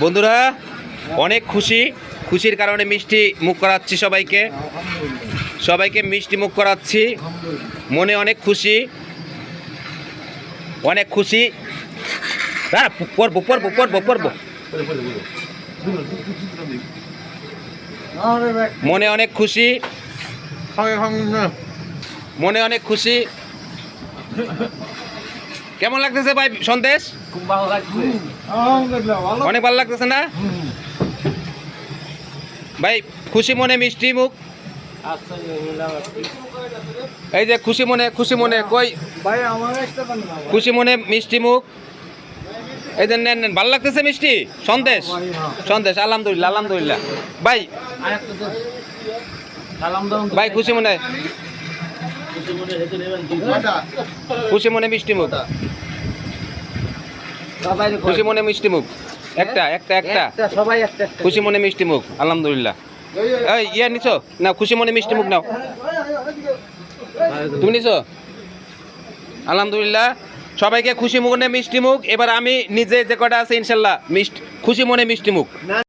বন্ধুরা অনেক খুশির কারণে মিষ্টি মুখ করাচ্ছি সবাইকে মিষ্টি মুখ করাচ্ছি। মনে অনেক খুশি পড়বো মনে অনেক খুশি। কেমন লাগতেছে ভাই সন্দেশ? খুব ভালো লাগছে, অনেক ভালো লাগতেছে না ভাই? খুশি মনে মিষ্টি মুখ। এই যে খুশি মনে কই ভাই আমার একটা খুশি মনে মিষ্টি মুখ। এই যে নেন ভালো লাগতেছে মিষ্টি সন্দেশ। আলহামদুলিল্লাহ ভাই ভাই খুশি মনে মিষ্টি মুখ। খুশি মনে মিষ্টি মুখ একটা সবাই একটা খুশি মনে মিষ্টি মুখ। আলহামদুলিল্লাহ। এই ইয়া নিছো না? খুশি মনে মিষ্টি মুখ নাও। তুমি নিছো? আলহামদুলিল্লাহ। সবাইকে খুশি মনে মিষ্টি মুখ। এবার আমি নিজে যে কটা আছে ইনশাল্লাহ খুশি মনে মিষ্টি মুখ।